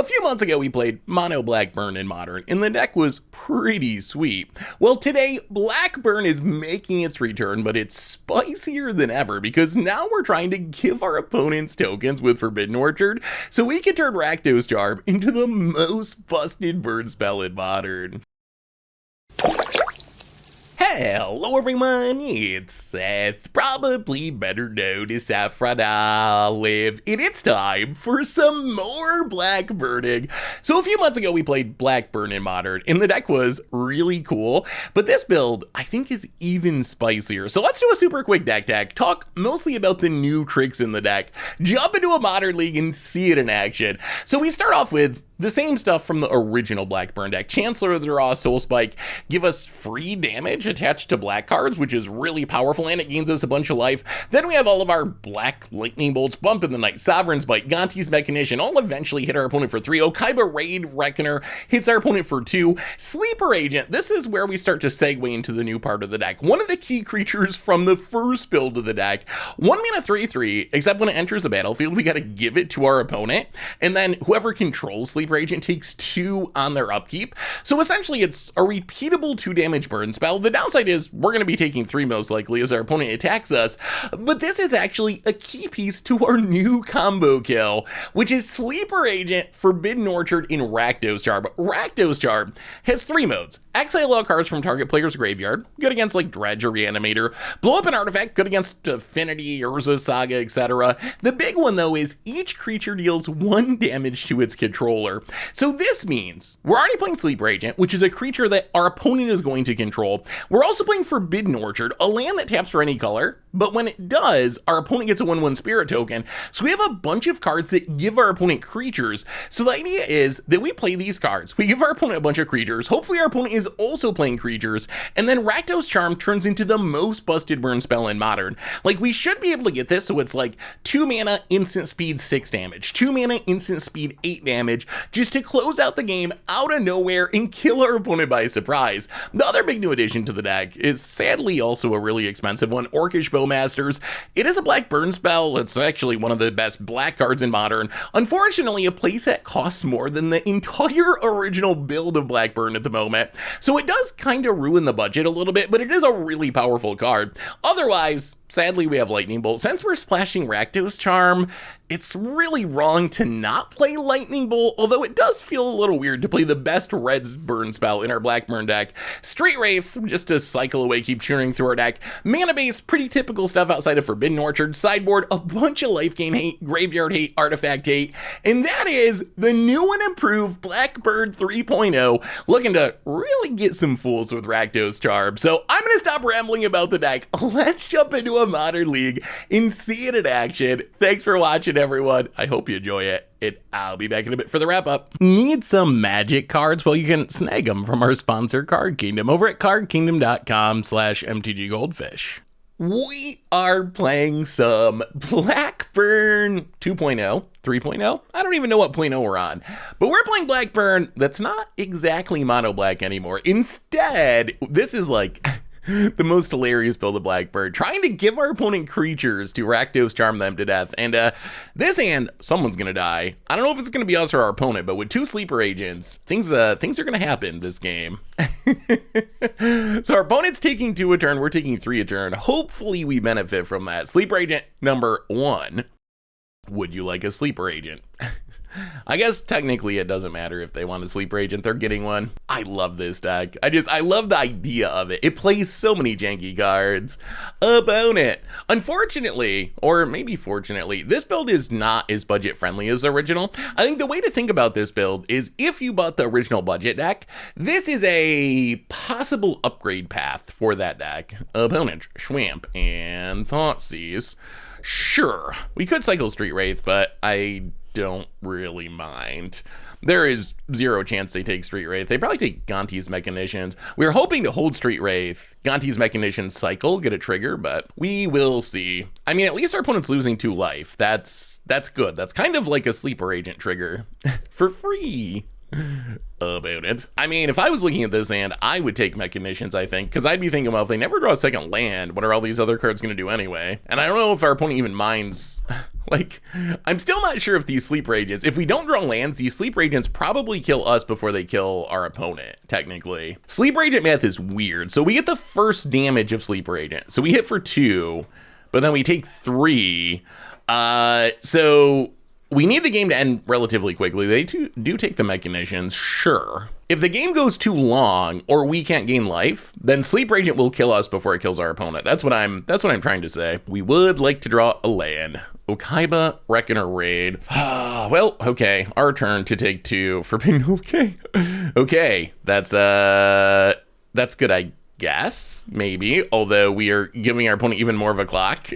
few months ago we played Mono Blackburn in Modern, and the deck was pretty sweet. Well, today Blackburn is making its return, but it's spicier than ever because now we're trying to give our opponents tokens with Forbidden Orchard so we can turn Rakdos Charm into the most busted burn spell in Modern. Hello everyone, it's Seth, probably better known as Saffron Olive, and it's time for some more Blackburning. So a few months ago we played Blackburn in Modern, and the deck was really cool, but this build I think is even spicier. So let's do a super quick deck tech, talk mostly about the new tricks in the deck, jump into a Modern League and see it in action. So we start off with the same stuff from the original Blackburn deck. Chancellor of the Raw, Soul Spike give us free damage attached to black cards, which is really powerful, and it gains us a bunch of life. Then we have all of our black lightning bolts, Bump in the Night, Sovereign's Bite, Gonti's Mechanician, all eventually hit our opponent for 3. Okaiba Raid Reckoner hits our opponent for 2. Sleeper Agent, this is where we start to segue into the new part of the deck. One of the key creatures from the first build of the deck, 1 mana 3/3, except when it enters the battlefield, we gotta give it to our opponent, and then whoever controls Sleeper Agent takes 2 on their upkeep. So essentially it's a repeatable 2 damage burn spell. The downside is we're going to be taking 3 most likely as our opponent attacks us, but this is actually a key piece to our new combo kill, which is Sleeper Agent, Forbidden Orchard, in Rakdos Charm. Rakdos Charm has 3 modes. Exile all cards from target player's graveyard, good against like Dredge or Reanimator. Blow up an artifact, good against Affinity, Urza Saga, etc. The big one though is each creature deals 1 damage to its controller. So this means we're already playing Sleeper Agent, which is a creature that our opponent is going to control. We're also playing Forbidden Orchard, a land that taps for any color, but when it does, our opponent gets a 1/1 spirit token. So we have a bunch of cards that give our opponent creatures. So the idea is that we play these cards, we give our opponent a bunch of creatures, hopefully our opponent is also playing creatures, and then Rakdos Charm turns into the most busted burn spell in Modern. Like, we should be able to get this so it's like 2 mana, instant speed, 6 damage, 2 mana, instant speed, 8 damage, just to close out the game out of nowhere and kill our opponent by surprise. The other big new addition to the deck is sadly also a really expensive one, Orcish Bowmasters. It is a black burn spell. It's actually one of the best black cards in Modern. Unfortunately, a playset costs more than the entire original build of Blackburn at the moment, so it does kind of ruin the budget a little bit, but it is a really powerful card. Otherwise, sadly, we have Lightning Bolt. Since we're splashing Rakdos Charm, it's really wrong to not play Lightning Bolt, although it does feel a little weird to play the best red burn spell in our Blackburn deck. Street Wraith, just to cycle away, keep churning through our deck. Mana base, pretty typical stuff outside of Forbidden Orchard. Sideboard, a bunch of life gain hate, graveyard hate, artifact hate, and that is the new and improved Blackbird 3.0, looking to really get some fools with Rakdos Charm. So I'm going to stop rambling about the deck. Let's jump into a Modern League and see it in action. Thanks for watching, everyone. I hope you enjoy it, and I'll be back in a bit for the wrap up. Need some magic cards? Well, you can snag them from our sponsor Card Kingdom over at cardkingdom.com/MTG Goldfish. We are playing some Blackburn 2.0, 3.0. I don't even know what 0.0 we're on, but we're playing Blackburn that's not exactly mono black anymore. Instead, this is like the most hilarious build of Blackbird, trying to give our opponent creatures to Rakdos Charm them to death. And this hand, someone's gonna die. I don't know if it's gonna be us or our opponent, but with 2 Sleeper Agents, things are gonna happen this game. So our opponent's taking 2 a turn, we're taking 3 a turn. Hopefully we benefit from that. Sleeper Agent number 1. Would you like a Sleeper Agent? I guess technically it doesn't matter if they want a Sleeper Agent, they're getting one. I love this deck. I love the idea of it. It plays so many janky cards. Opponent. Unfortunately, or maybe fortunately, this build is not as budget friendly as the original. I think the way to think about this build is if you bought the original budget deck, this is a possible upgrade path for that deck. Opponent, Schwamp, and Thoughtseize. Sure, we could cycle Street Wraith, but I don't really mind. There is 0 chance they take Street Wraith. They probably take Gonti's Mechanicians. We're hoping to hold Street Wraith, Gonti's Mechanicians cycle, get a trigger, but we will see. I mean, at least our opponent's losing 2 life. That's good. That's kind of like a Sleeper Agent trigger for free. About it. I mean, if I was looking at this hand, I would take Mechanicians, I think, because I'd be thinking, well, if they never draw a second land, what are all these other cards going to do anyway? And I don't know if our opponent even minds Like, I'm still not sure if these Sleeper Agents, if we don't draw lands, these Sleeper Agents probably kill us before they kill our opponent, technically. Sleeper Agent math is weird. So we get the first damage of Sleeper Agent. So we hit for 2, but then we take 3. So we need the game to end relatively quickly. They do take the mechanicians, sure. If the game goes too long or we can't gain life, then Sleeper Agent will kill us before it kills our opponent. That's what I'm trying to say. We would like to draw a land. Okaiba, Reckoner Raid. Well, okay, our turn to take 2. Forbidden, okay. Okay, that's good, I guess, maybe. Although we are giving our opponent even more of a clock.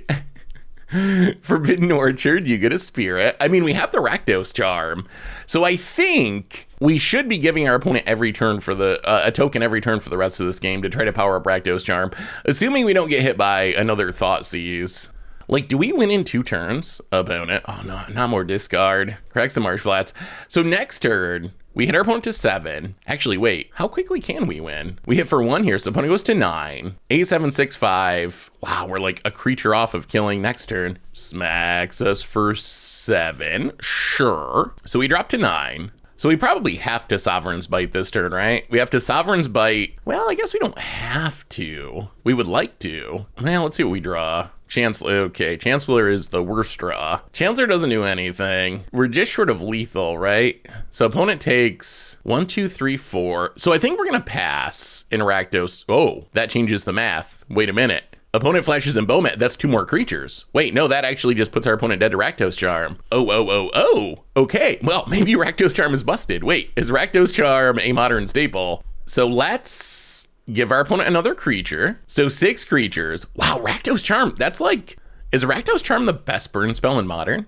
Forbidden Orchard, you get a spirit. I mean, we have the Rakdos Charm. So I think we should be giving our opponent every turn for a token every turn for the rest of this game to try to power up Rakdos Charm, assuming we don't get hit by another Thoughtseize. Like, do we win in 2 turns, opponent? Oh, no, not more discard. Cracks the Marsh Flats. So next turn, we hit our opponent to 7. Actually, wait, how quickly can we win? We hit for 1 here, so opponent goes to 9. 8, 7, 6, 5. Wow, we're like a creature off of killing next turn. Smacks us for 7. Sure. So we drop to 9. So we probably have to Sovereign's Bite this turn, right? We have to Sovereign's Bite. Well, I guess we don't have to. We would like to. Well, let's see what we draw. Chancellor, okay, Chancellor is the worst draw. Chancellor doesn't do anything. We're just short of lethal, right? So opponent takes 1, 2, 3, 4. So I think we're gonna pass in Rakdos. Oh, that changes the math. Wait a minute. Opponent flashes in Bomet, that's 2 more creatures. Wait, no, that actually just puts our opponent dead to Rakdos Charm. Oh. Okay, well, maybe Rakdos Charm is busted. Wait, is Rakdos Charm a modern staple? So let's give our opponent another creature. So 6 creatures. Wow, Rakdos Charm, that's like, is Rakdos Charm the best burn spell in Modern?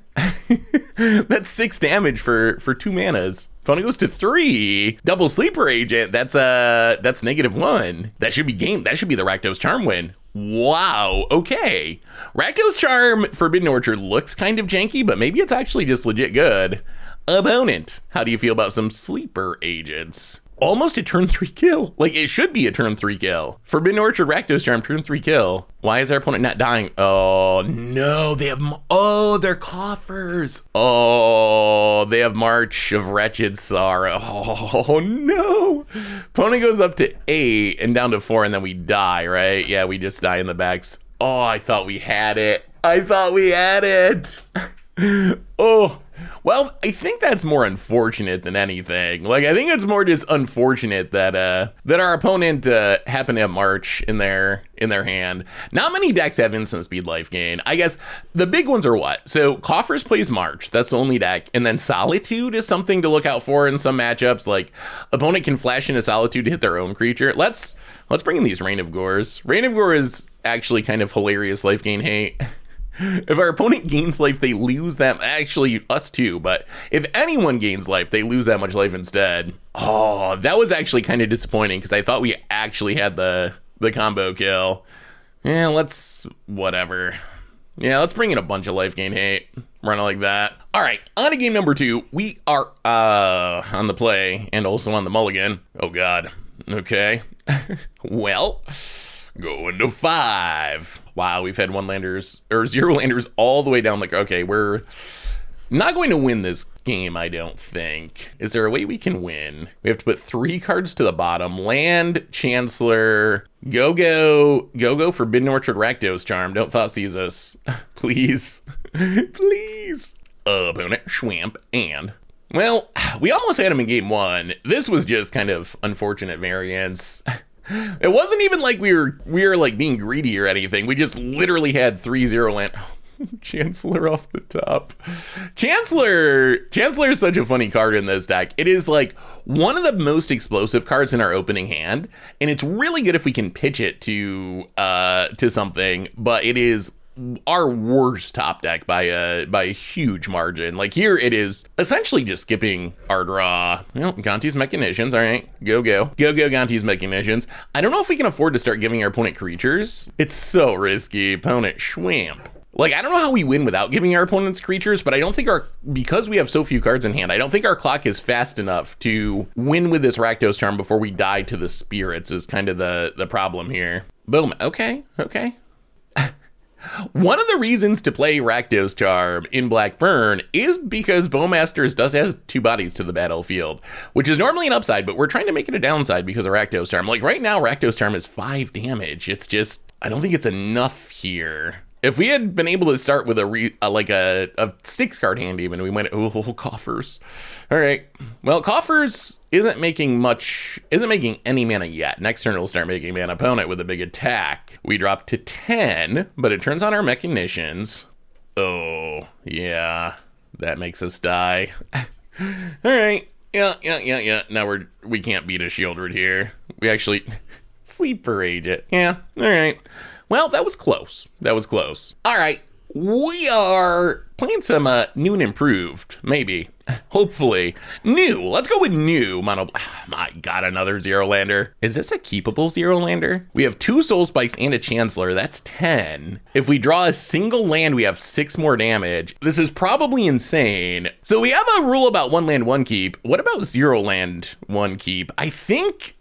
That's 6 damage for 2 manas. Opponent goes to 3. Double Sleeper Agent, that's -1. That should be game, that should be the Rakdos Charm win. Wow, okay. Rakdos Charm Forbidden Orchard looks kind of janky, but maybe it's actually just legit good. Opponent, how do you feel about some Sleeper Agents? Almost a turn 3 kill. Like, it should be a turn 3 kill. Forbidden Orchard, Rakdos Charm, turn 3 kill. Why is our opponent not dying? Oh, no, they have, oh, they're coffers. Oh, they have March of Wretched Sorrow. Oh, no. Opponent goes up to 8 and down to 4, and then we die, right? Yeah, we just die in the backs. Oh, I thought we had it. Oh. Well, I think that's more unfortunate than anything. Like, I think it's more just unfortunate that our opponent happened to have March in their hand. Not many decks have instant speed life gain. I guess the big ones are what? So Coffers plays March. That's the only deck. And then Solitude is something to look out for in some matchups. Like, opponent can flash into Solitude to hit their own creature. Let's bring in these Reign of Gores. Reign of Gore is actually kind of hilarious life gain hate. If our opponent gains life, they lose that. Actually, us too, but if anyone gains life, they lose that much life instead. Oh, that was actually kind of disappointing because I thought we actually had the combo kill. Yeah, whatever. Yeah, let's bring in a bunch of life gain hate. Run it like that. All right, on to game number 2. We are on the play and also on the mulligan. Oh, God. Okay. Well, going to 5. Wow, we've had 0 landers all the way down. Like, okay, we're not going to win this game, I don't think. Is there a way we can win? We have to put 3 cards to the bottom. Land, Chancellor, Go-Go, Forbidden Orchard, Rakdos Charm. Don't Thoughtseize us. Please. Please. Opponent, Schwamp, and... Well, we almost had him in game 1. This was just kind of unfortunate variance. It wasn't even like we were like being greedy or anything. We just literally had 3-0 land. Chancellor off the top. Chancellor is such a funny card in this deck. It is like one of the most explosive cards in our opening hand, and it's really good if we can pitch it to something, but it is our worst top deck by a huge margin. Like, here it is essentially just skipping our draw. Well, Gonti's Mechanicians, all right, go Gonti's Mechanicians. I don't know if we can afford to start giving our opponent creatures. It's so risky. Opponent Schwamp. Like, I don't know how we win without giving our opponents creatures, but I don't think because we have so few cards in hand, I don't think our clock is fast enough to win with this Rakdos Charm before we die to the spirits is kind of the problem here. Boom. Okay. One of the reasons to play Rakdos Charm in Blackburn is because Bowmasters does have 2 bodies to the battlefield, which is normally an upside, but we're trying to make it a downside because of Rakdos Charm. Like right now, Rakdos Charm is 5 damage. It's just, I don't think it's enough here. If we had been able to start with a 6 card hand even, we went, oh, coffers. All right, well, coffers isn't making any mana yet. Next turn, it'll start making mana. Opponent with a big attack. We drop to 10, but it turns on our mechanicians. Oh, yeah, that makes us die. All right, yeah. Now we can't beat a Shieldred here. We actually Sleeper Agent. Yeah, all right. Well, that was close. All right, we are playing some new and improved, maybe, hopefully. New, let's go with new mono. My God, another Zero Lander. Is this a keepable Zero Lander? We have 2 Soul Spikes and a Chancellor, that's 10. If we draw a single land, we have 6 more damage. This is probably insane. So we have a rule about 1 land, 1 keep. What about 0 land, 1 keep? I think...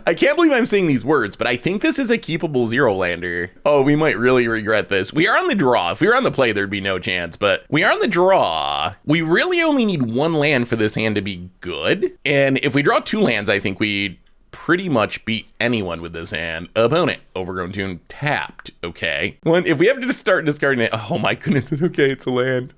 I can't believe I'm saying these words, but I think this is a keepable Zero Lander. Oh, we might really regret this. We are on the draw. If we were on the play, there'd be no chance, but we are on the draw. We really only need 1 land for this hand to be good. And if we draw 2 lands, I think we pretty much beat anyone with this hand. Opponent, Overgrown Tomb, tapped. Okay. Well, if we have to just start discarding it, oh my goodness, it's okay, it's a land.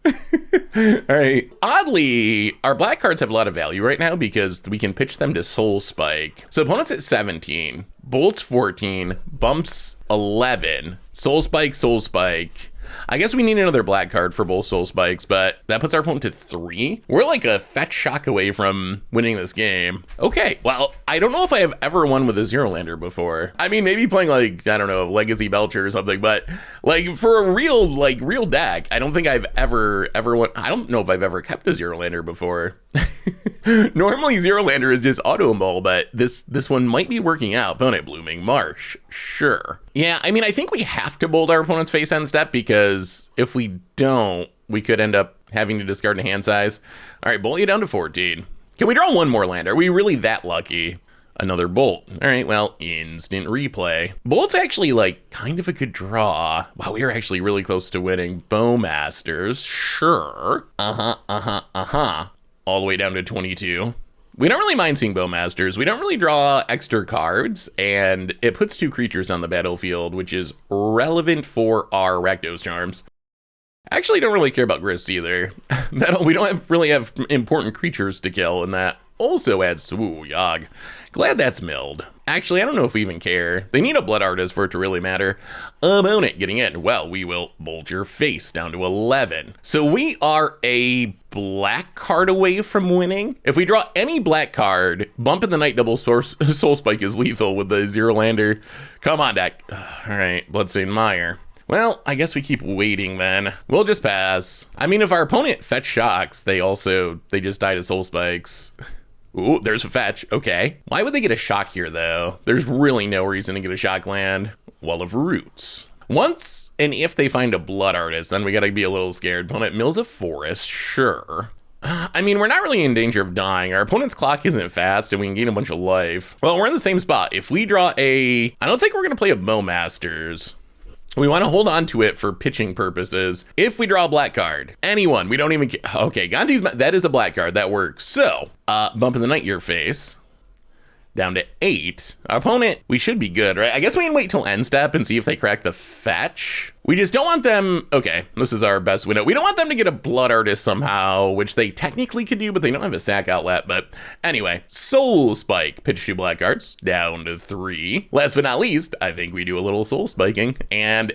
All right. Oddly, our black cards have a lot of value right now because we can pitch them to Soul Spike. So opponent's at 17, Bolt's 14, Bump's 11, Soul Spike, Soul Spike. I guess we need another black card for both Soul Spikes, but that puts our opponent to 3. We're like a fetch shock away from winning this game. Okay, well, I don't know if I have ever won with a Zero Lander before. I mean, maybe playing like, I don't know, Legacy Belcher or something, but like for a real deck, I don't think I've ever won. I don't know if I've ever kept a Zero Lander before. Normally Zero Lander is just auto mull, but this one might be working out. Opponent, Blooming Marsh, sure. Yeah, I mean, I think we have to bolt our opponent's face end step because if we don't, we could end up having to discard a hand size. All right, bolt you down to 14. Can we draw 1 more land? Are we really that lucky? Another bolt. All right, well, instant replay. Bolt's actually like kind of a good draw. Wow, we are actually really close to winning. Bowmasters, sure. All the way down to 22. We don't really mind seeing Bowmasters. We don't really draw extra cards, and it puts 2 creatures on the battlefield, which is relevant for our Rakdos Charms. I actually don't really care about Grist either. We don't really have important creatures to kill, and that also adds to, ooh, Yogg. Glad that's milled. Actually, I don't know if we even care. They need a Blood Artist for it to really matter. Opponent getting in. Well, we will bolt your face down to 11. So we are a black card away from winning. If we draw any black card, Bump in the Night double Soul Spike is lethal with the Zero Lander. Come on, deck. All right, Bloodstained Mire. Well, I guess we keep waiting then. We'll just pass. I mean, if our opponent fetch shocks, they just die to Soul Spikes. Ooh, there's a fetch. Okay. Why would they get a shock here, though? There's really no reason to get a shock land. Well of Roots. Once and if they find a Blood Artist, then we gotta be a little scared. Opponent mills a Forest, sure. I mean, we're not really in danger of dying. Our opponent's clock isn't fast, and we can gain a bunch of life. Well, we're in the same spot. If we draw I don't think we're gonna play a Bowmasters. We want to hold on to it for pitching purposes. If we draw a black card, anyone, we don't even care. Okay, that is a black card, that works. So, Bump in the Night your face, down to 8. Our opponent, we should be good, right? I guess we can wait till end step and see if they crack the fetch. We just don't want them, okay, this is our best window. We don't want them to get a Blood Artist somehow, which they technically could do, but they don't have a sack outlet. But anyway, Soul Spike, pitch 2 black cards, down to 3. Last but not least, I think we do a little Soul Spiking, and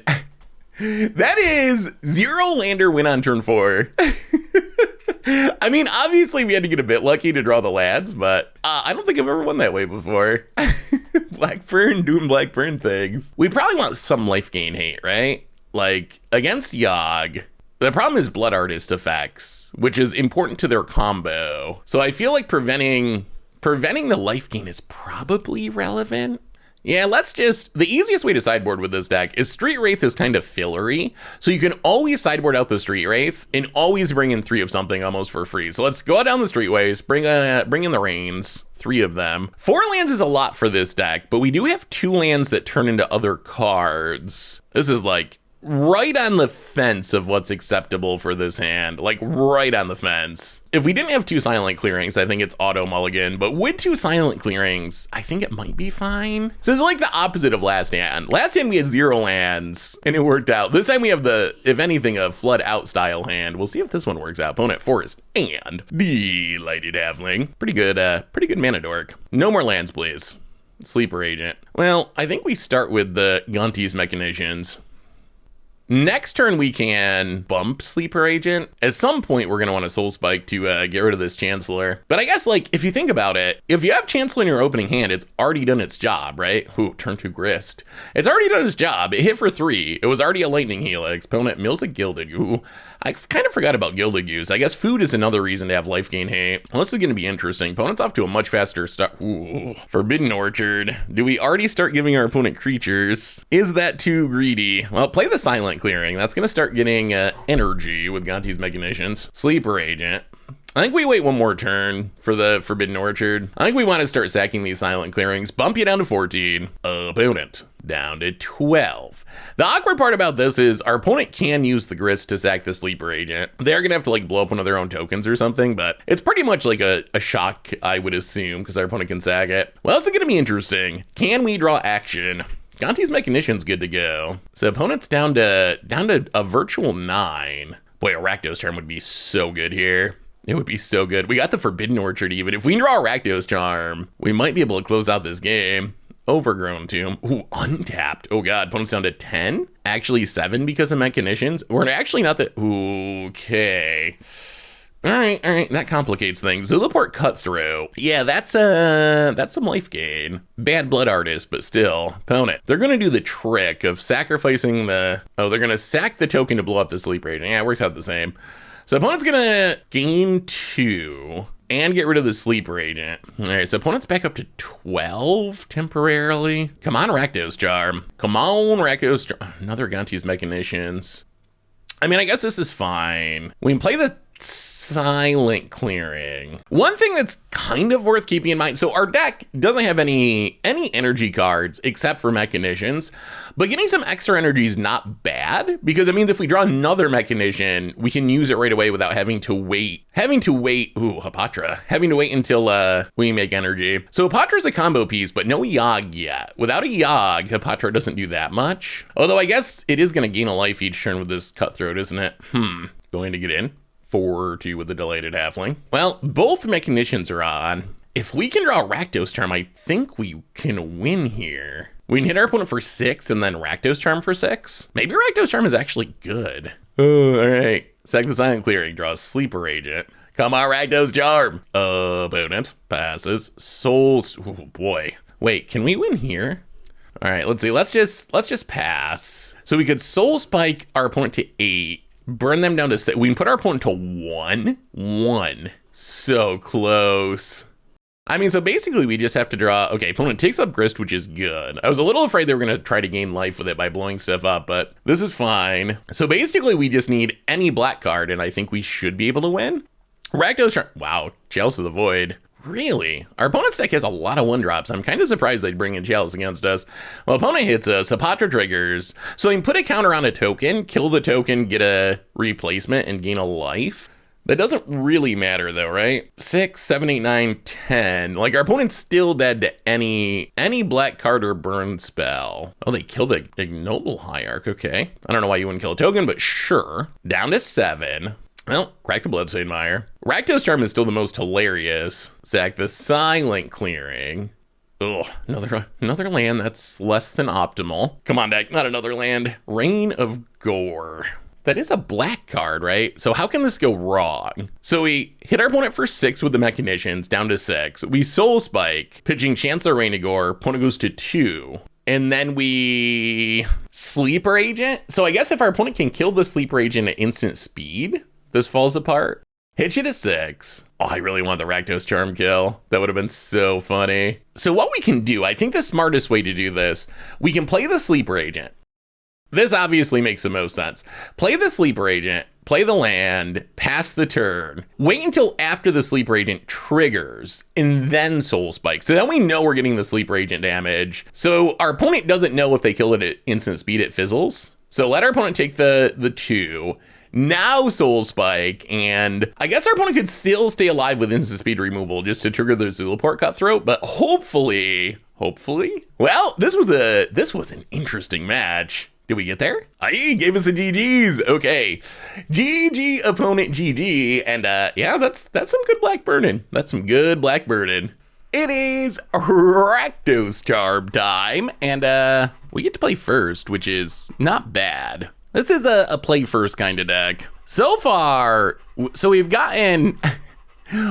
that is Zero Lander win on turn 4. I mean, obviously we had to get a bit lucky to draw the lads, but I don't think I've ever won that way before. Blackburn doing Blackburn things. We probably want some life gain hate, right? Like, against Yogg, the problem is Blood Artist effects, which is important to their combo. So I feel like preventing the life gain is probably relevant. Yeah, the easiest way to sideboard with this deck is Street Wraith is kind of fillery. So you can always sideboard out the Street Wraith and always bring in 3 of something almost for free. So let's go down the Streetways, bring in the Rains, 3 of them. 4 lands is a lot for this deck, but we do have 2 lands that turn into other cards. This is like right on the fence of what's acceptable for this hand, like right on the fence. If we didn't have 2 silent clearings, I think it's auto mulligan, but with 2 silent clearings, I think it might be fine. So it's like the opposite of last hand. Last hand we had 0 lands and it worked out. This time we have the, if anything, a flood out style hand. We'll see if this one works out. Opponent forest and Delighted Halfling. Pretty good mana dork. No more lands, please. Sleeper agent. Well, I think we start with the Gunty's Mechanicians. Next turn, we can bump Sleeper Agent. At some point, we're going to want a Soul Spike to get rid of this Chancellor. But I guess, like, if you think about it, if you have Chancellor in your opening hand, it's already done its job, right? Ooh, turn 2 Grist. It's already done its job. It hit for 3. It was already a Lightning Helix. Opponent mills a Gilded. Ooh, I kind of forgot about Gilded Goose. I guess food is another reason to have life gain hate. Well, this is going to be interesting. Opponent's off to a much faster start. Ooh, Forbidden Orchard. Do we already start giving our opponent creatures? Is that too greedy? Well, play the Silent Clearing. That's going to start getting energy with Gonti's Mechanicians. Sleeper Agent. I think we wait one more turn for the Forbidden Orchard. I think we want to start sacking these Silent Clearings. Bump you down to 14. Opponent down to 12. The awkward part about this is our opponent can use the Grist to sack the Sleeper Agent. They're going to have to like blow up one of their own tokens or something, but it's pretty much like a shock, I would assume, because our opponent can sack it. Well, this is going to be interesting. Can we draw action? Gonti's Mechanician's good to go. So opponent's down to a virtual 9. Boy, a Rakdos Charm would be so good here. It would be so good. We got the Forbidden Orchard even. If we can draw a Rakdos Charm, we might be able to close out this game. Overgrown Tomb. Ooh, untapped. Oh god, opponent's down to 10? Actually 7 because of Mechanicians? We're actually not that... Okay. All right, that complicates things. Zulaport Cutthroat. Yeah, that's some life gain. Bad Blood Artist, but still. Opponent. They're gonna do the trick of sacrificing the... Oh, they're gonna sack the token to blow up the Sleeper Agent. Yeah, it works out the same. So opponent's gonna gain 2 and get rid of the Sleeper Agent. All right, so opponent's back up to 12 temporarily. Come on, Rakdos Charm. Come on, Rakdos Charm. Another Gonti's Mechanicians. I mean, I guess this is fine. We can play the Silent Clearing. One thing that's kind of worth keeping in mind, so our deck doesn't have any energy cards except for Mechanicians, but getting some extra energy is not bad because it means if we draw another Mechanician, we can use it right away without having to wait, ooh, Hapatra, having to wait until we make energy. So Hapatra's a combo piece, but no Yogg yet. Without a Yogg, Hapatra doesn't do that much. Although I guess it is going to gain a life each turn with this Cutthroat, isn't it? Going to get in. 4-2 with the Delighted Halfling. Well, both Mechanicians are on. If we can draw a Rakdos Charm, I think we can win here. We can hit our opponent for 6 and then Rakdos Charm for 6. Maybe Rakdos Charm is actually good. Oh, all right. Sack the Silent Clearing, draws Sleeper Agent. Come on, Rakdos Charm. Opponent passes. Souls. Oh boy. Wait, can we win here? All right, let's see. Let's just pass. So we could Soul Spike our opponent to 8. Burn them down to 6. We can put our opponent to 1. So close. I mean, so basically we just have to draw... Okay, opponent takes up Grist, which is good. I was a little afraid they were going to try to gain life with it by blowing stuff up, but this is fine. So basically we just need any black card, and I think we should be able to win. Rakdos Charm... Wow, Chalice of the Void. Really? Our opponent's deck has a lot of 1-drops. I'm kind of surprised they'd bring in Chalice against us. Well, opponent hits us, Hapatra triggers. So we can put a counter on a token, kill the token, get a replacement, and gain a life. That doesn't really matter though, right? 6, 7, 8, 9, 10. Like our opponent's still dead to any black card or burn spell. Oh, they killed the Ignoble Hierarch, okay. I don't know why you wouldn't kill a token, but sure. Down to 7. Well, crack the Bloodstained Mire. Rakdos Charm is still the most hilarious. Sack the Silent Clearing. Ugh, another land that's less than optimal. Come on, deck, not another land. Reign of Gore. That is a black card, right? So how can this go wrong? So we hit our opponent for 6 with the Mechanicians, down to 6. We Soul Spike, pitching Chancellor Reign of Gore. Opponent goes to 2. And then we Sleeper Agent. So I guess if our opponent can kill the Sleeper Agent at instant speed, this falls apart. Hit you to 6. Oh, I really want the Rakdos Charm kill. That would have been so funny. So what we can do, I think the smartest way to do this, we can play the Sleeper Agent. This obviously makes the most sense. Play the Sleeper Agent, play the land, pass the turn, wait until after the Sleeper Agent triggers, and then Soul Spike. So then we know we're getting the Sleeper Agent damage. So our opponent doesn't know if they kill it at instant speed, it fizzles. So let our opponent take the 2. Now Soul Spike, and I guess our opponent could still stay alive with instant speed removal just to trigger the Zulaport Cutthroat, but hopefully, well, this was an interesting match. Did we get there? He gave us a GG's. Okay, GG opponent GG, and yeah, that's some good black burning. That's some good black burning. It is Rakdos Charm time, and we get to play first, which is not bad. This is a play first kind of deck. So far, so we've gotten,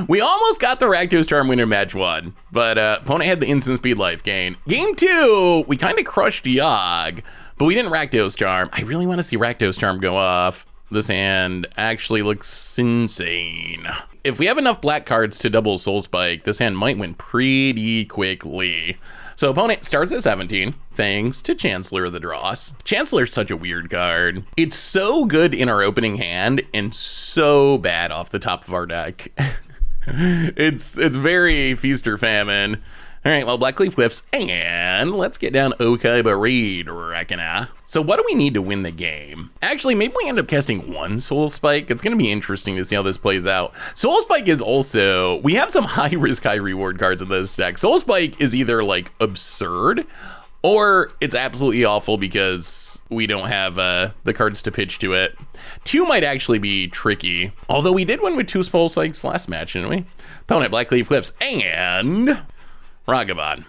we almost got the Rakdos Charm winner match 1, but opponent had the instant speed life gain. Game 2, we kind of crushed Yogg, but we didn't Rakdos Charm. I really want to see Rakdos Charm go off. This hand actually looks insane. If we have enough black cards to double Soul Spike, this hand might win pretty quickly. So opponent starts at 17, thanks to Chancellor of the Dross. Chancellor's such a weird card. It's so good in our opening hand and so bad off the top of our deck. It's very feast or famine. All right, well, Black Leaf Cliffs, and let's get down Okaiba Raid Reckoner. So what do we need to win the game? Actually, maybe we end up casting 1 Soul Spike. It's gonna be interesting to see how this plays out. Soul Spike is also, we have some high risk, high reward cards in this deck. Soul Spike is either like absurd, or it's absolutely awful because we don't have the cards to pitch to it. 2 might actually be tricky, although we did win with 2 Soul Spikes last match, didn't we? Opponent, Black Leaf Cliffs, and Ragavan.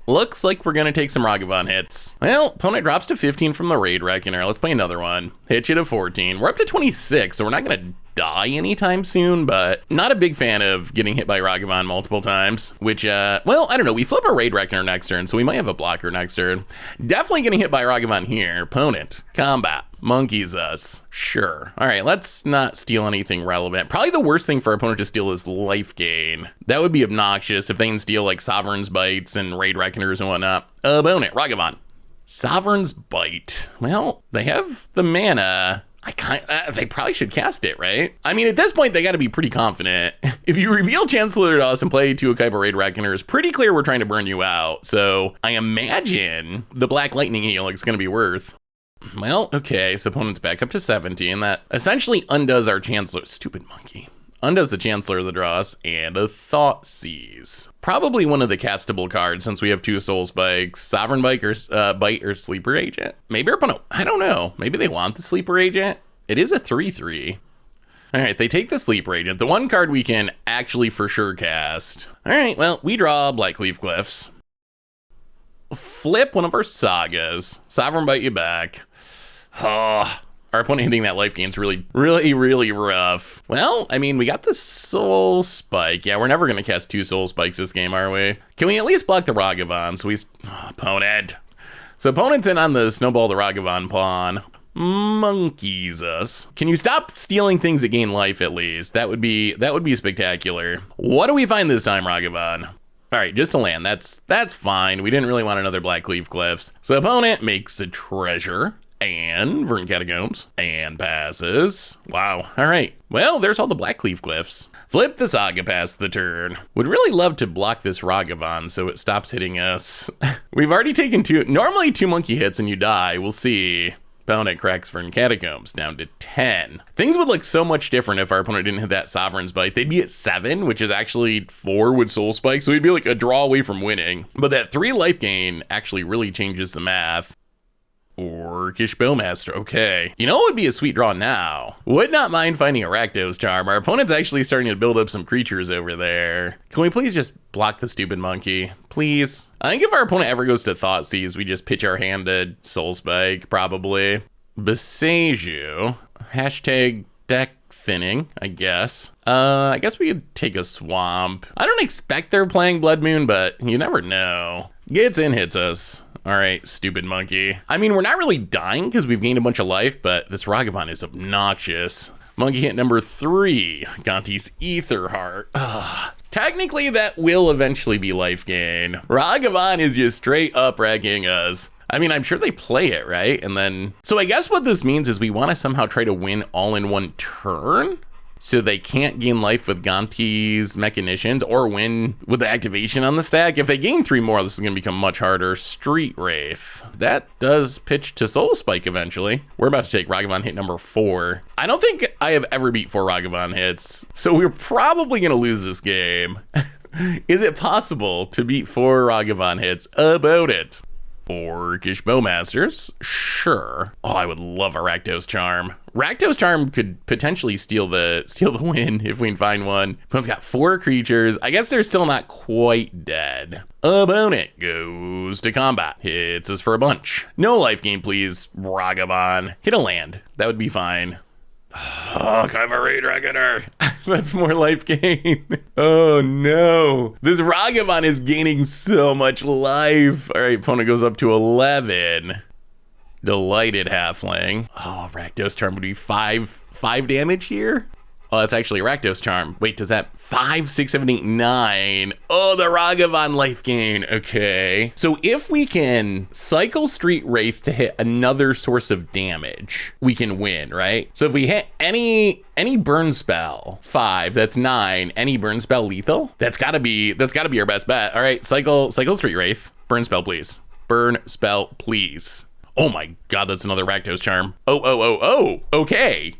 Looks like we're gonna take some Ragavan hits. Well, opponent drops to 15 from the Raid Reckoner. Let's play another one. Hit you to 14. We're up to 26, so we're not gonna die anytime soon, but not a big fan of getting hit by Ragavan multiple times, which, well, I don't know. We flip a Raid Reckoner next turn, so we might have a blocker next turn. Definitely getting hit by Ragavan here. Opponent, combat, monkeys us. Sure. All right, let's not steal anything relevant. Probably the worst thing for our opponent to steal is life gain. That would be obnoxious if they can steal like Sovereign's Bites and Raid Reckoners and whatnot. Opponent, Ragavan. Sovereign's Bite. Well, they have the mana. They probably should cast it, right? I mean, at this point, they got to be pretty confident. If you reveal Chancellor to us and play 2 Okaiba Raid Reckoner, it's pretty clear we're trying to burn you out. So I imagine the Black Lightning Heal is going to be worth. Well, okay, so opponent's back up to 17. That essentially undoes our Chancellor. Stupid monkey. Undoes the Chancellor of the Dross and a Thoughtseize. Probably one of the castable cards since we have 2 Soul Spikes. Sovereign Bite or Sleeper Agent. Maybe our opponent, I don't know. Maybe they want the Sleeper Agent. It is a 3/3. All right, they take the Sleeper Agent. The one card we can actually for sure cast. All right, well, we draw Black Leaf Cliffs. Flip one of our Sagas. Sovereign Bite you back. Oh, our opponent hitting that life gain is really rough. Well, I mean, we got the Soul Spike. Yeah, we're never going to cast 2 Soul Spikes this game, are we? Can we at least block the Ragavan? So opponent. So opponent's in on the Snowball the Ragavan pawn. Monkeys us. Can you stop stealing things that gain life at least? That would be spectacular. What do we find this time, Ragavan? All right, just a land. That's fine. We didn't really want another Black Leaf Cliffs. So opponent makes a treasure. And Verdant Catacombs, and passes. Wow, all right. Well, there's all the Black Leaf Cliffs. Flip the Saga past the turn. Would really love to block this Ragavan so it stops hitting us. We've already taken 2, normally 2 monkey hits and you die. We'll see. Opponent cracks Verdant Catacombs down to 10. Things would look so much different if our opponent didn't hit that Sovereign's Bite. They'd be at 7, which is actually 4 with Soul Spike, so we'd be like a draw away from winning. But that 3 life gain actually really changes the math. Orcish Bowmaster, okay. You know what would be a sweet draw now? Would not mind finding a Rakdos Charm. Our opponent's actually starting to build up some creatures over there. Can we please just block the stupid monkey? Please? I think if our opponent ever goes to Thoughtseize, we just pitch our hand to Soul Spike, probably. Beseju. Hashtag deck thinning, I guess. I guess we could take a Swamp. I don't expect they're playing Blood Moon, but you never know. Gets in, hits us. All right, stupid monkey. I mean, we're not really dying because we've gained a bunch of life, but this Ragavan is obnoxious. Monkey hit number 3, Gonti's Etherheart. Technically, that will eventually be life gain. Ragavan is just straight up wrecking us. I mean, I'm sure they play it, right? And then, so I guess what this means is we want to somehow try to win all in one turn. So they can't gain life with Gonti's Mechanicians or win with the activation on the stack. If they gain 3 more, this is going to become much harder. Street Wraith. That does pitch to Soul Spike eventually. We're about to take Ragavan hit number 4. I don't think I have ever beat 4 Ragavan hits, so we're probably going to lose this game. Is it possible to beat 4 Ragavan hits? About it. Orcish Bowmasters, sure. Oh, I would love a Rakdos Charm. Rakdos Charm could potentially steal the win if we can find one. Opponent's got 4 creatures. I guess they're still not quite dead. Opponent goes to combat. Hits us for a bunch. No life gain, please, Ragavan. Hit a land. That would be fine. Oh, Chimery Dragoner. That's more life gain. Oh no. This Ragavan is gaining so much life. All right, opponent goes up to 11. Delighted Halfling. Oh, Rakdos Charm would be 5 damage here. Oh, that's actually Rakdos Charm. Wait, does that 5, 6, 7, 8, 9? Oh, the Ragavan life gain. Okay. So if we can cycle Street Wraith to hit another source of damage, we can win, right? So if we hit any burn spell, 5, that's 9. Any burn spell lethal? That's gotta be our best bet. All right, cycle Street Wraith. Burn spell, please. Burn spell, please. Oh my god, that's another Rakdos Charm. Oh, okay.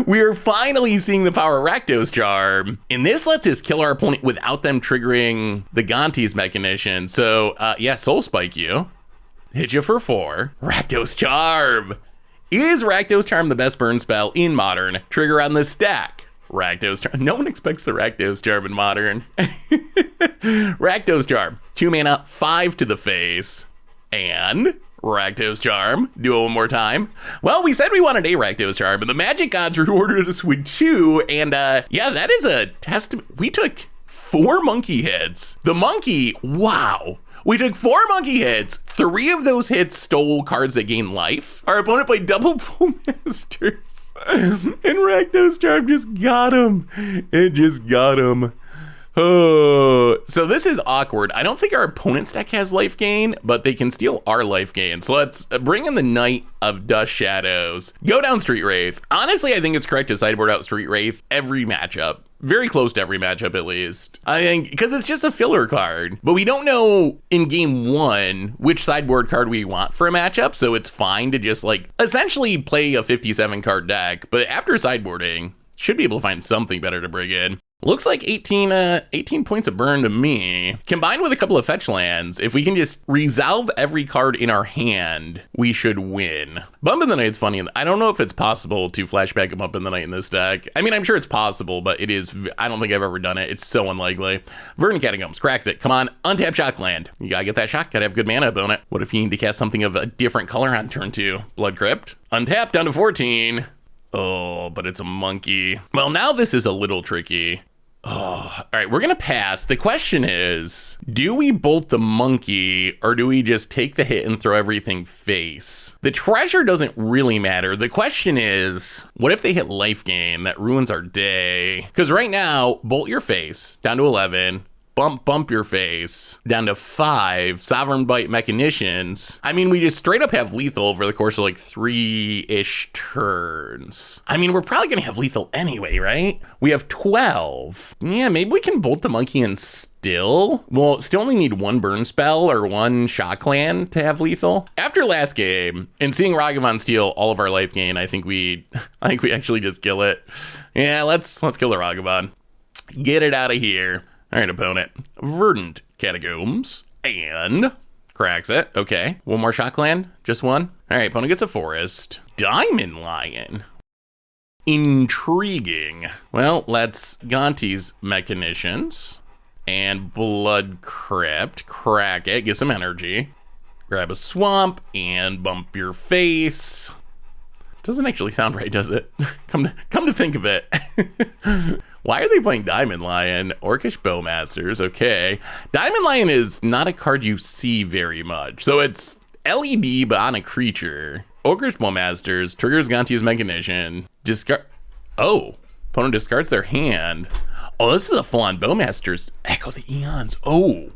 We are finally seeing the power of Rakdos Charm. And this lets us kill our opponent without them triggering the Gonti's Mechanician. So, yeah, Soul Spike you. Hit you for 4. Rakdos Charm. Is Rakdos Charm the best burn spell in Modern? Trigger on the stack. Rakdos Charm. No one expects the Rakdos Charm in Modern. Rakdos Charm. 2 mana, 5 to the face. And Rakdos Charm. Do it one more time. Well, we said we wanted a Rakdos Charm, and the Magic Gods rewarded us with 2. And yeah, that is a testament. We took 4 monkey hits. The monkey, wow. We took 4 monkey hits. 3 of those hits stole cards that gain life. Our opponent played double Bowmasters. And Rakdos Charm just got him. It just got him. Oh, so this is awkward. I don't think our opponent's deck has life gain, but they can steal our life gain. So let's bring in the Knight of Dust Shadows. Go down Street Wraith. Honestly, I think it's correct to sideboard out Street Wraith every matchup. Very close to every matchup, at least. I think, because it's just a filler card. But we don't know in game 1 which sideboard card we want for a matchup, so it's fine to just, like, essentially play a 57 card deck. But after sideboarding, should be able to find something better to bring in. Looks like 18 points of burn to me. Combined with a couple of fetch lands, if we can just resolve every card in our hand, we should win. Bump in the Night's funny. I don't know if it's possible to flashback him up in the night in this deck. I mean, I'm sure it's possible, but it is, I don't think I've ever done it. It's so unlikely. Verdant Catacombs, cracks it. Come on, untap shock land. You gotta get that shock, gotta have good mana opponent. What if you need to cast something of a different color on turn 2? Blood Crypt. Untap down to 14. Oh, but it's a monkey. Well, now this is a little tricky. Oh, all right, we're gonna pass. The question is, do we bolt the monkey or do we just take the hit and throw everything face? The treasure doesn't really matter. The question is, what if they hit life gain? That ruins our day. Because right now, bolt your face down to 11. Bump your face down to 5. Sovereign Bite Mechanicians. I mean, we just straight up have lethal over the course of like 3-ish turns. I mean, we're probably gonna have lethal anyway, right? We have 12. Yeah, maybe we can bolt the monkey and still only need 1 burn spell or 1 shock land to have lethal. After last game and seeing Ragavan steal all of our life gain, I think we actually just kill it. Yeah, let's kill the Ragavan. Get it out of here. All right, opponent. Verdant Catacombs and cracks it. Okay, 1 more shock land, just 1. All right, opponent gets a forest. Diamond Lion. Intriguing. Well, let's Gonti's Mechanicians and Blood Crypt. Crack it, get some energy. Grab a swamp and bump your face. Doesn't actually sound right, does it? Come to think of it. Why are they playing Diamond Lion? Orcish Bowmasters, okay. Diamond Lion is not a card you see very much. So it's LED, but on a creature. Orcish Bowmasters triggers Gonti's Mechanician. Discard. Oh, opponent discards their hand. Oh, this is a full-on Bowmasters. Echo the Eons. Oh.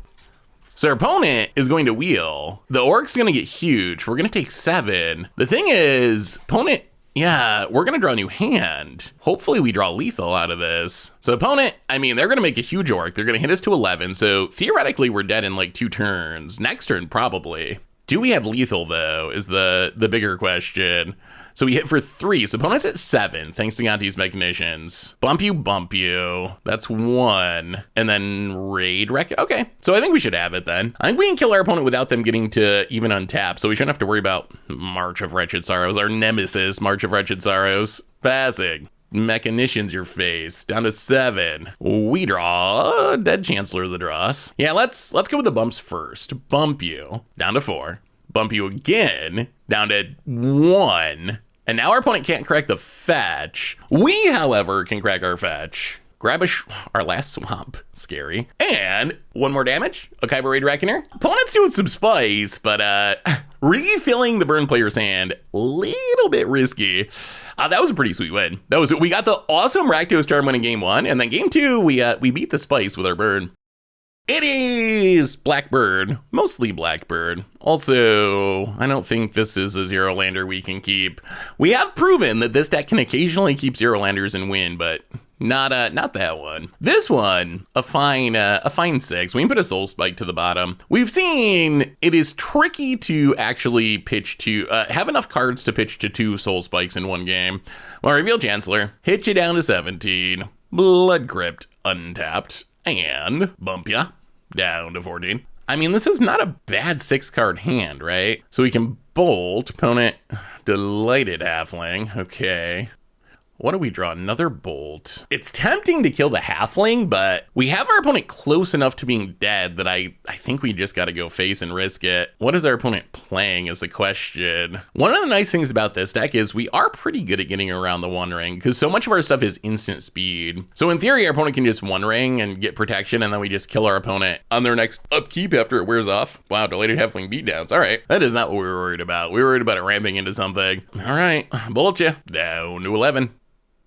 So our opponent is going to wheel. The Orc's going to get huge. We're going to take 7. The thing is, opponent Yeah, we're going to draw a new hand. Hopefully we draw lethal out of this. So opponent, I mean, they're going to make a huge orc. They're going to hit us to 11. So theoretically, we're dead in like 2 turns. Next turn, probably. Do we have lethal, though, is the bigger question. So we hit for 3. So opponent's at 7, thanks to Ganti's Mechanicians. Bump you. That's 1. And then raid wreck. Okay, so I think we should have it then. I think we can kill our opponent without them getting to even untap. So we shouldn't have to worry about March of Wretched Sorrows, our nemesis, March of Wretched Sorrows. Passing. Mechanicians your face. Down to 7. We draw. Dead Chancellor of the Dross. Yeah, let's go with the bumps first. Bump you. Down to 4. Bump you again. Down to 1. And now our opponent can't crack the fetch. We, however, can crack our fetch. Grab our last swamp. Scary. And 1 more damage. A Kaiba Raid Reckoner. Opponent's doing some spice, but refilling the burn player's hand, little bit risky. That was a pretty sweet win. We got the awesome Rakdos Charm win in game 1, and then game 2, we beat the spice with our burn. It is Blackbird, mostly Blackbird. Also, I don't think this is a zero lander we can keep. We have proven that this deck can occasionally keep zero landers and win, but not that one. This one, a fine 6. We can put a Soul Spike to the bottom. We've seen it is tricky to actually pitch to, have enough cards to pitch to 2 Soul Spikes in one game. Well, Reveal Chancellor, hit you down to 17. Blood Crypt, untapped. And bump ya down to 14. I mean, this is not a bad 6-card hand, right? So we can bolt. Opponent, Delighted Halfling. Okay. What do we draw? Another bolt. It's tempting to kill the halfling, but we have our opponent close enough to being dead that I think we just got to go face and risk it. What is our opponent playing is the question. One of the nice things about this deck is we are pretty good at getting around the One Ring because so much of our stuff is instant speed. So in theory, our opponent can just One Ring and get protection, and then we just kill our opponent on their next upkeep after it wears off. Wow, Delighted Halfling beatdowns. All right, that is not what we were worried about. We were worried about it ramping into something. All right, bolt ya down to 11.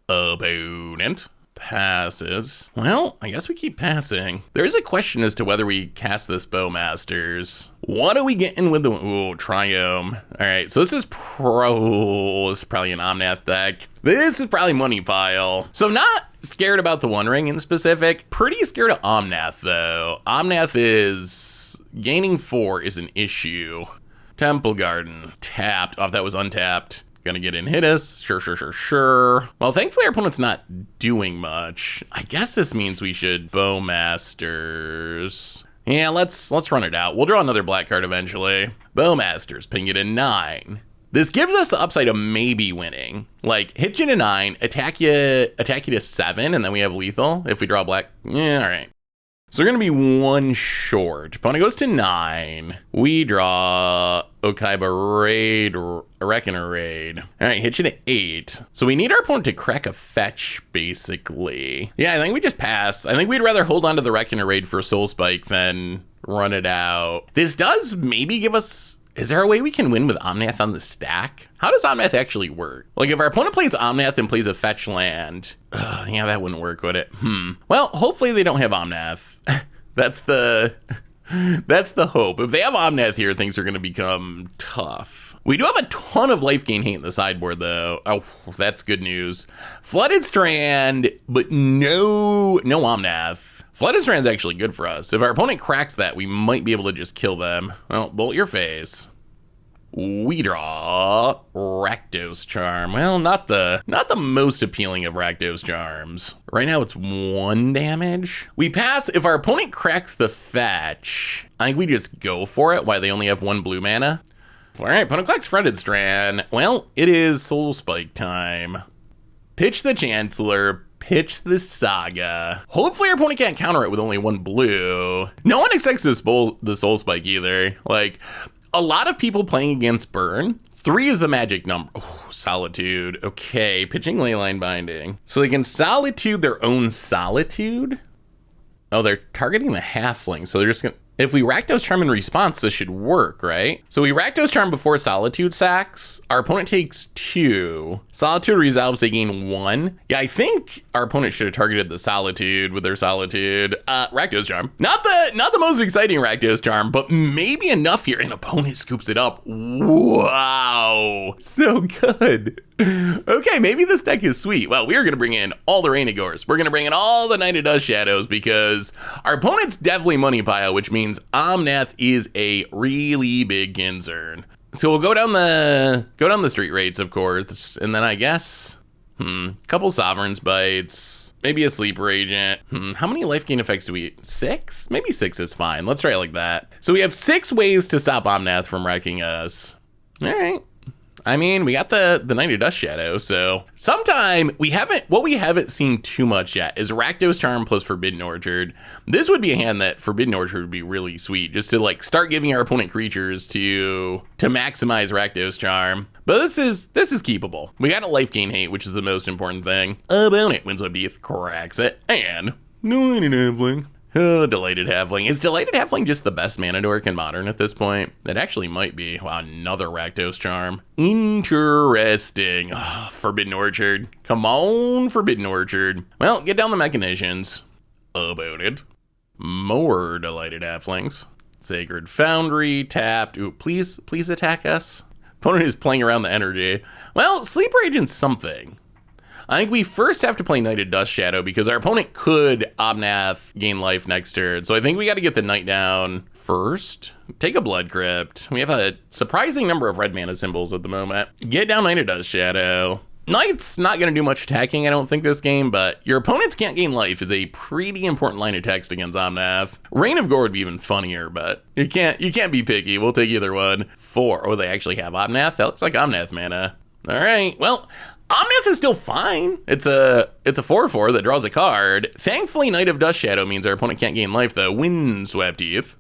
Opponent passes. Well, I guess we keep passing. There is a question as to whether we cast this Bowmasters. What are we getting with the Triumph? All right, so this is probably an Omnath deck. This is probably Money Pile. So not scared about the One Ring in specific. Pretty scared of Omnath though. Omnath is gaining 4 is an issue. Temple Garden tapped. Oh, that was untapped. Gonna get in, hit us. Sure. Well, thankfully our opponent's not doing much. I guess this means we should Bowmasters. Yeah, let's run it out. We'll draw another black card eventually. Bowmasters, ping it in 9. This gives us the upside of maybe winning. Like, hit you to 9, attack you to 7, and then we have lethal if we draw black. Yeah, all right. So we're gonna be 1 short. Opponent goes to 9. We draw Okaiba Raid, Reckoner Raid. All right, hit you to 8. So we need our opponent to crack a fetch, basically. Yeah, I think we just pass. I think we'd rather hold on to the Reckoner Raid for Soul Spike than run it out. This does maybe give us... Is there a way we can win with Omnath on the stack? How does Omnath actually work? Like, if our opponent plays Omnath and plays a fetch land, yeah, that wouldn't work, would it? Well, hopefully they don't have Omnath. That's the hope. If they have Omnath here, things are going to become tough. We do have a ton of life gain hate in the sideboard, though. Oh, that's good news. Flooded Strand, but no Omnath. Flooded Strand's actually good for us. If our opponent cracks that, we might be able to just kill them. Well, bolt your face. We draw Rakdos Charm. Well, not the most appealing of Rakdos Charms. Right now it's 1 damage. We pass. If our opponent cracks the fetch, I think we just go for it while they only have 1 blue mana. All right, opponent collects Flooded Strand. Well, it is Soul Spike time. Pitch the Chancellor. Pitch the Saga. Hopefully our opponent can't counter it with only 1 blue. No one expects the Soul Spike either. Like, a lot of people playing against Burn, 3 is the magic number. Oh, Solitude. Okay, pitching Leyline Binding. So they can Solitude their own Solitude? Oh, they're targeting the Halfling, so they're just gonna... If we Rakdos Charm in response, this should work, right? So we Rakdos Charm before Solitude sacks. Our opponent takes 2. Solitude resolves, they gain 1. Yeah, I think our opponent should have targeted the Solitude with their Solitude. Rakdos Charm. Not the most exciting Rakdos Charm, but maybe enough here. And opponent scoops it up. Wow. So good. Okay, maybe this deck is sweet. Well, we're going to bring in all the Rainagors. We're going to bring in all the Knight of Dust Shadows because our opponent's definitely money pile, which means Omnath is a really big concern. So we'll go down the street rates, of course, and then I guess, couple Sovereign's Bites, maybe a Sleeper Agent. How many life gain effects do we, 6? Maybe 6 is fine. Let's try it like that. So we have 6 ways to stop Omnath from wrecking us. All right. I mean, we got the Knight of Dust Shadow, so sometime what we haven't seen too much yet is Rakdos Charm plus Forbidden Orchard. This would be a hand that Forbidden Orchard would be really sweet, just to like start giving our opponent creatures to maximize Rakdos Charm. But this is keepable. We got a life gain hate, which is the most important thing. Opponent wins with Beef, cracks it, and Delighted Halfling. Oh, Delighted Halfling. Is Delighted Halfling just the best mana dork in Modern at this point? It actually might be. Wow, another Rakdos Charm. Interesting. Oh, Forbidden Orchard. Come on, Forbidden Orchard. Well, get down the mechanicians. Opponent. More Delighted Halflings. Sacred Foundry, tapped. Ooh, please attack us. Opponent is playing around the energy. Well, Sleeper Agent's something. I think we first have to play Knight of Dust Shadow because our opponent could Omnath gain life next turn. So I think we got to get the Knight down first. Take a Blood Crypt. We have a surprising number of red mana symbols at the moment. Get down Knight of Dust Shadow. Knight's not going to do much attacking, I don't think, this game, but your opponents can't gain life is a pretty important line of text against Omnath. Reign of Gore would be even funnier, but you can't be picky. We'll take either one. 4. Oh, they actually have Omnath? That looks like Omnath mana. All right, well, Omnath is still fine. It's a 4/4 that draws a card. Thankfully, Knight of Dust Shadow means our opponent can't gain life, though. Windswept Eve.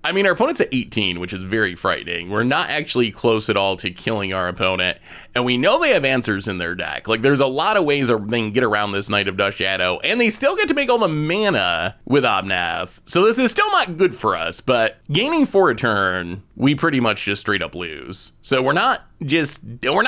I mean, our opponent's at 18, which is very frightening. We're not actually close at all to killing our opponent, and we know they have answers in their deck. Like, there's a lot of ways they can get around this Knight of Dust Shadow, and they still get to make all the mana with Omnath. So this is still not good for us, but gaining 4 a turn, we pretty much just straight up lose. So we're not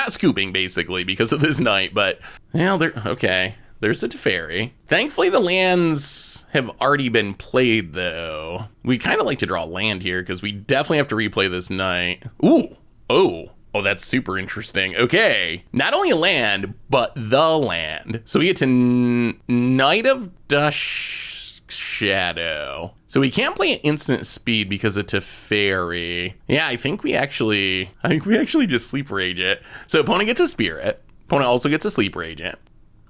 scooping, basically, because of this Knight, but, well, okay. There's the Teferi. Thankfully, the lands have already been played, though. We kind of like to draw land here because we definitely have to replay this Knight. Ooh. Oh, that's super interesting. Okay. Not only a land, but the land. So we get to Knight of Dust Shadow. So we can't play at instant speed because of Teferi. Yeah, I think we actually just Sleeper Agent. So opponent gets a Spirit. Opponent also gets a Sleeper Agent.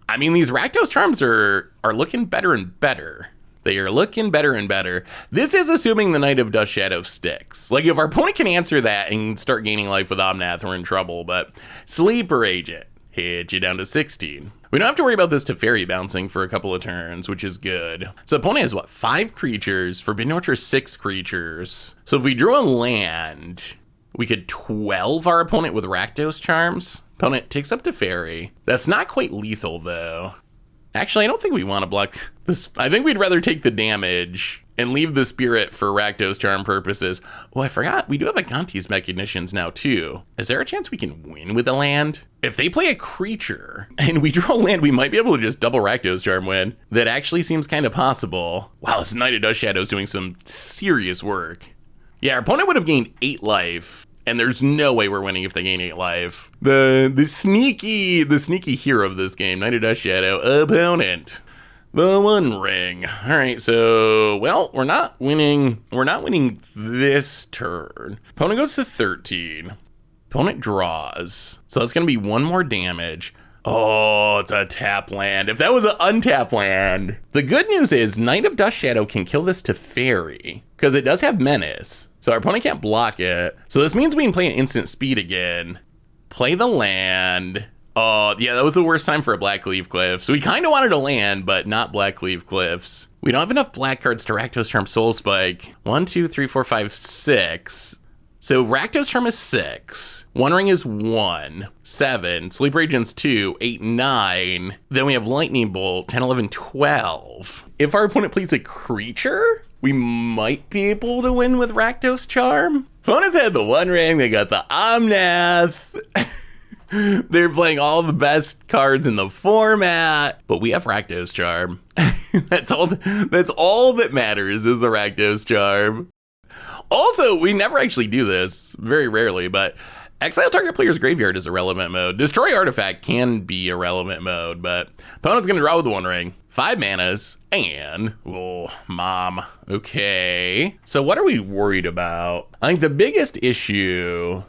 I mean, these Rakdos Charms are looking better and better. They are looking better and better. This is assuming the Knight of Dust Shadow sticks. Like, if our opponent can answer that and start gaining life with Omnath, we're in trouble. But Sleeper Agent hit you down to 16. We don't have to worry about this Teferi bouncing for a couple of turns, which is good. So opponent has, 5 creatures? Forbidden Orchard, 6 creatures. So if we drew a land, we could 12 our opponent with Rakdos Charms. Opponent takes up Teferi. That's not quite lethal, though. Actually, I don't think we want to block this. I think we'd rather take the damage and leave the Spirit for Rakdos Charm purposes. Oh, I forgot. We do have Aganti's Mechanicians now, too. Is there a chance we can win with a land? If they play a creature and we draw a land, we might be able to just double Rakdos Charm win. That actually seems kind of possible. Wow, this Knight of Dust Shadow is doing some serious work. Yeah, our opponent would have gained 8 life. And there's no way we're winning if they gain 8 life. The sneaky hero of this game, Knight of Dust Shadow, opponent. The One Ring. All right, so, well, we're not winning this turn. Opponent goes to 13. Opponent draws. So that's gonna be 1 more damage. Oh, it's a tap land. If that was an untap land. The good news is Knight of Dust Shadow can kill this Teferi, because it does have Menace. So our opponent can't block it. So this means we can play an instant speed again. Play the land. Oh, yeah, that was the worst time for a Blackleaf Cliff. So we kind of wanted a land, but not Blackleaf Cliffs. We don't have enough black cards to Rakdos Charm Soul Spike. 1, 2, 3, 4, 5, 6. So Rakdos Charm is 6. One Ring is 1. 7. Sleeper Agent's 2. 8, 9. Then we have Lightning Bolt. 10, 11, 12. If our opponent plays a creature, we might be able to win with Rakdos Charm. Opponents had the One Ring. They got the Omnath. They're playing all the best cards in the format, but we have Rakdos Charm. That's all that matters is the Rakdos Charm. Also, we never actually do this, very rarely, but exile target player's graveyard is a relevant mode. Destroy artifact can be a relevant mode, but opponent's gonna draw with the One Ring. 5 manas, and, oh, mom, okay. So what are we worried about? I think the biggest issue,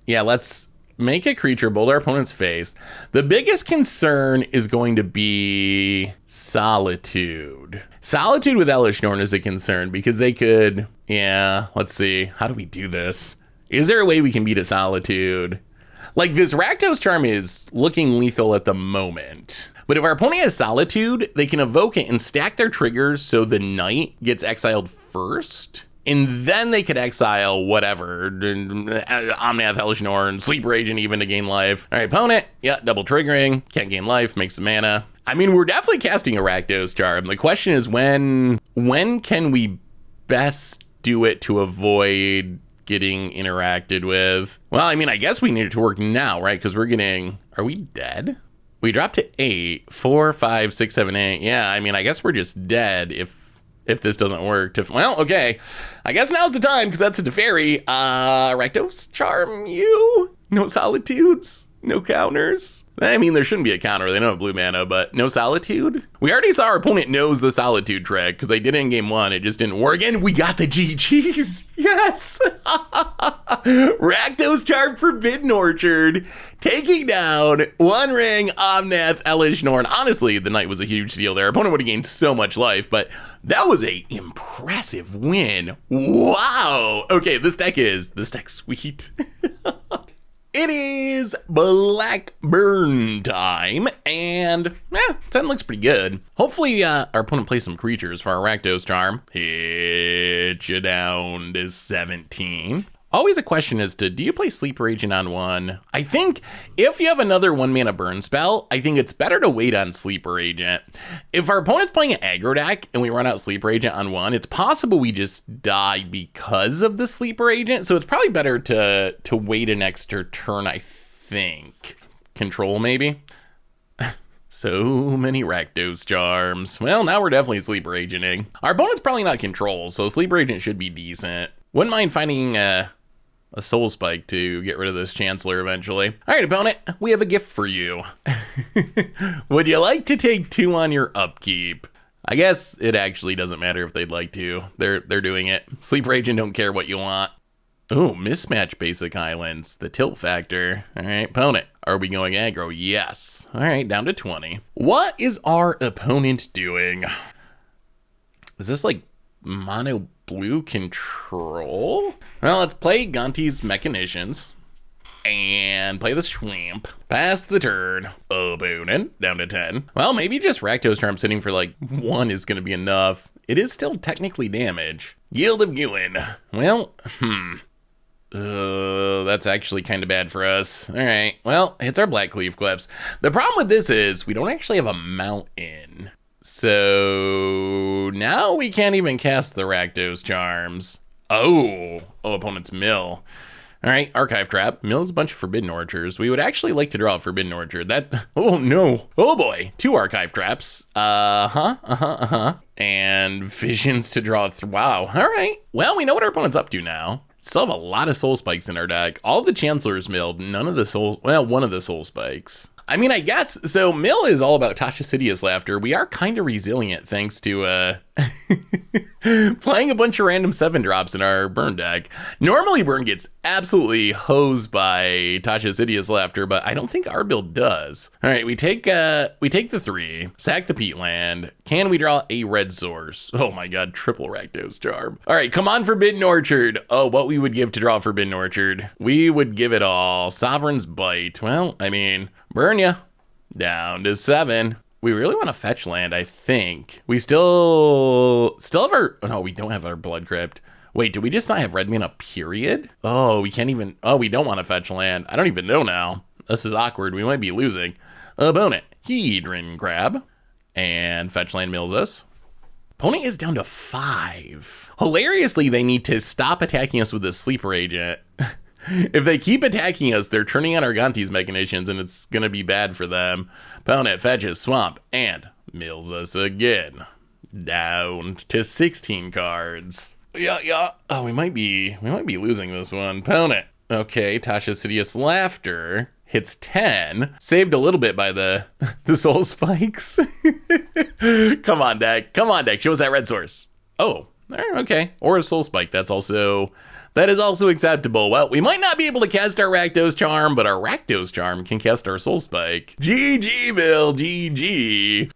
yeah, let's make a creature, bold our opponent's face. The biggest concern is going to be Solitude. Solitude with Elesh Norn is a concern because they could, yeah, let's see. How do we do this? Is there a way we can beat a Solitude? Like, this Rakdos Charm is looking lethal at the moment. But if our opponent has Solitude, they can evoke it and stack their triggers so the knight gets exiled first. And then they could exile whatever, Omnath, Hellish Norn, Sleeper Agent even to gain life. All right, opponent, yeah, double triggering, can't gain life, makes some mana. I mean, we're definitely casting a Rakdos Charm. The question is when can we best do it to avoid getting interacted with? Well, I mean, I guess we need it to work now, right? Because we're getting, are we dead? We dropped to 8, 4, 5, 6, 7, 8. Yeah, I mean, I guess we're just dead if this doesn't work. Well, okay. I guess now's the time because that's a Teferi. Rakdos Charm you? No Solitudes? No counters? I mean, there shouldn't be a counter. They don't have blue mana, but no Solitude? We already saw our opponent knows the Solitude trick because they did it in game 1. It just didn't work. And we got the GGs. Yes. Rakdos Charm Forbidden Orchard taking down One Ring, Omnath, Elesh Norn. Honestly, the knight was a huge steal there. Our opponent would have gained so much life, but that was a impressive win. Wow. Okay, this deck's sweet. It is Blackburn time, and 10 looks pretty good. Hopefully our opponent plays some creatures for our Rakdos Charm. Hit you down to 17. Always a question as to, do you play Sleeper Agent on 1? I think if you have another 1 mana burn spell, I think it's better to wait on Sleeper Agent. If our opponent's playing an aggro deck and we run out Sleeper Agent on 1, it's possible we just die because of the Sleeper Agent. So it's probably better to wait an extra turn, I think. Control, maybe? So many Rakdos Charms. Well, now we're definitely Sleeper Agenting. Our opponent's probably not Control, so Sleeper Agent should be decent. Wouldn't mind finding a Soul Spike to get rid of this Chancellor eventually. All right, opponent, we have a gift for you. Would you like to take 2 on your upkeep? I guess it actually doesn't matter if they'd like to. They're doing it. Sleeper Agent don't care what you want. Oh, mismatch basic islands, the tilt factor. All right, opponent, are we going aggro? Yes. All right, down to 20. What is our opponent doing? Is this like mono blue control? Well, let's play Gonti's Mechanicians and play the Swamp. Pass the turn. Opponent down to 10. Well, maybe just Rakdos Charm sitting for like 1 is going to be enough. It is still technically damage. Yield of Gwyn. Well, that's actually kind of bad for us. All right, well, it's our Black Cleave Cliffs. The problem with this is we don't actually have a mountain. So now we can't even cast the Rakdos Charms. Oh, opponent's Mill. All right, Archive Trap. Mill's a bunch of Forbidden Orchards. We would actually like to draw a Forbidden Orchard. Oh no. Oh boy, 2 Archive Traps. And Visions to draw. Wow, all right. Well, we know what our opponent's up to now. Still have a lot of Soul Spikes in our deck. All the Chancellors milled, none of the Soul, well, one of the Soul Spikes. I mean, I guess, so Mill is all about Tasha Sidious Laughter. We are kind of resilient thanks to playing a bunch of random 7-drops in our Burn deck. Normally, Burn gets absolutely hosed by Tasha Sidious Laughter, but I don't think our build does. All right, we take the 3, sack the Peatland. Can we draw a red source? Oh my god, triple Rakdos Charm. All right, come on, Forbidden Orchard. Oh, what we would give to draw Forbidden Orchard. We would give it all. Sovereign's Bite. Well, I mean, burn ya. Down to 7. We really want to fetch land, I think. We still have our, oh no, we don't have our Blood Crypt. Wait, do we just not have red mana, period? Oh, we can't even, oh, we don't want to fetch land. I don't even know now. This is awkward. We might be losing. Opponent, Hedron Crab. And fetch land mills us. Opponent is down to 5. Hilariously, they need to stop attacking us with a Sleeper Agent. If they keep attacking us, they're turning on our Gonti's machinations, and it's gonna be bad for them. Opponent fetches Swamp and mills us again. Down to 16 cards. Yeah. Oh, we might be losing this one. Opponent. Okay, Tasha's Sidious Laughter hits 10. Saved a little bit by the soul spikes. Come on, deck. Show us that red source. Oh, okay. Or a soul spike. That is also acceptable. Well, we might not be able to cast our Rakdos Charm, but our Rakdos Charm can cast our soul spike. GG, Mill. GG.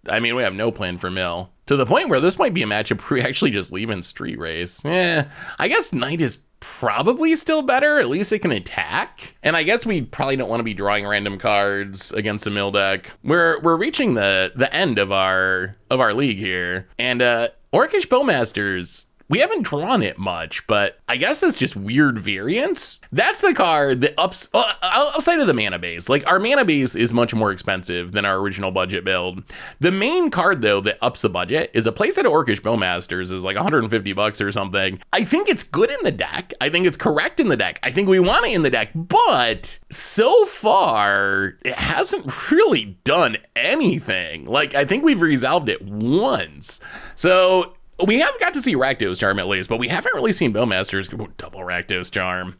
I mean, we have no plan for Mill. To the point where this might be a matchup where we actually just leave in Street Race. I guess Knight is probably still better. At least it can attack. And I guess we probably don't want to be drawing random cards against a Mill deck. We're reaching the end of our league here. And Orcish Bowmasters, we haven't drawn it much, but I guess it's just weird variants. That's the card that outside of the mana base. Like, our mana base is much more expensive than our original budget build. The main card, though, that ups the budget is a playset of Orcish Bowmasters is like $150 or something. I think it's good in the deck. I think it's correct in the deck. I think we want it in the deck, but so far, it hasn't really done anything. Like, I think we've resolved it once. So we have got to see Rakdos Charm at least, but we haven't really seen Bowmasters go double Rakdos Charm.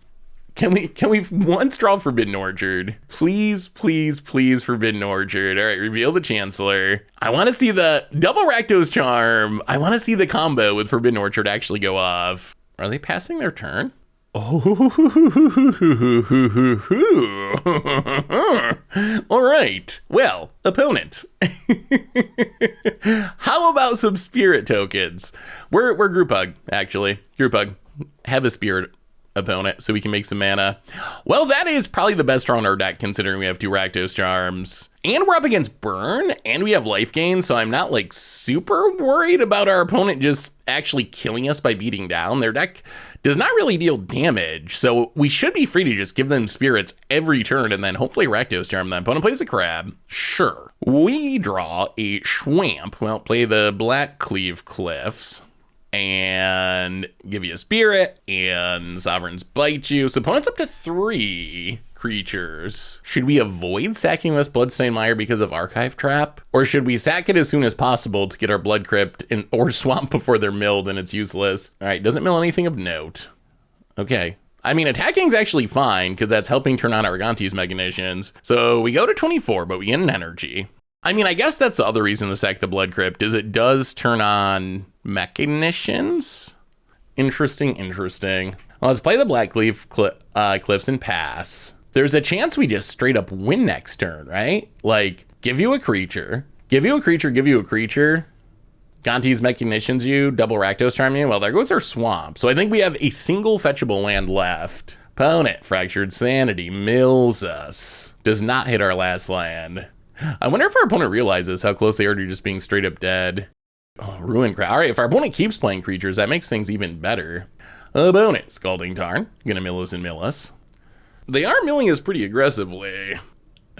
Can we once draw Forbidden Orchard? Please, Forbidden Orchard. All right, reveal the Chancellor. I want to see the double Rakdos Charm. I want to see the combo with Forbidden Orchard actually go off. Are they passing their turn? Oh, all right. Well, opponent. How about some spirit tokens? We're group hug, actually. Group hug. Have a spirit opponent so we can make some mana. Well, that is probably the best draw in our deck considering we have 2 Rakdos Charms. And we're up against Burn, and we have life gain, so I'm not like super worried about our opponent just actually killing us by beating down. Their deck does not really deal damage, so we should be free to just give them spirits every turn and then hopefully Rakdos Charm them. Opponent plays a crab. Sure. We draw a Schwamp. Well, play the Black Cleave Cliffs and give you a spirit, and Sovereigns bite you. So opponent's up to 3 creatures. Should we avoid sacking this Bloodstained Mire because of Archive Trap? Or should we sack it as soon as possible to get our Blood Crypt or Swamp before they're milled and it's useless? All right, doesn't mill anything of note. Okay. I mean, attacking's actually fine because that's helping turn on our Gonti's machinations. So we go to 24, but we get an energy. I mean, I guess that's the other reason to sack the Blood Crypt is it does turn on machinations. Interesting. Well, let's play the Black Cleave Cliffs and pass. There's a chance we just straight up win next turn, right? Like, give you a creature. Gonti's machinations you, double Rakdos Charm you. Well, there goes our Swamp. So I think we have a single fetchable land left. Opponent, Fractured Sanity, mills us. Does not hit our last land. I wonder if our opponent realizes how close they are to just being straight up dead. Oh, Ruin Crowd. All right, if our opponent keeps playing creatures, that makes things even better. Opponent, Scalding Tarn. Gonna mill us. They are milling us pretty aggressively.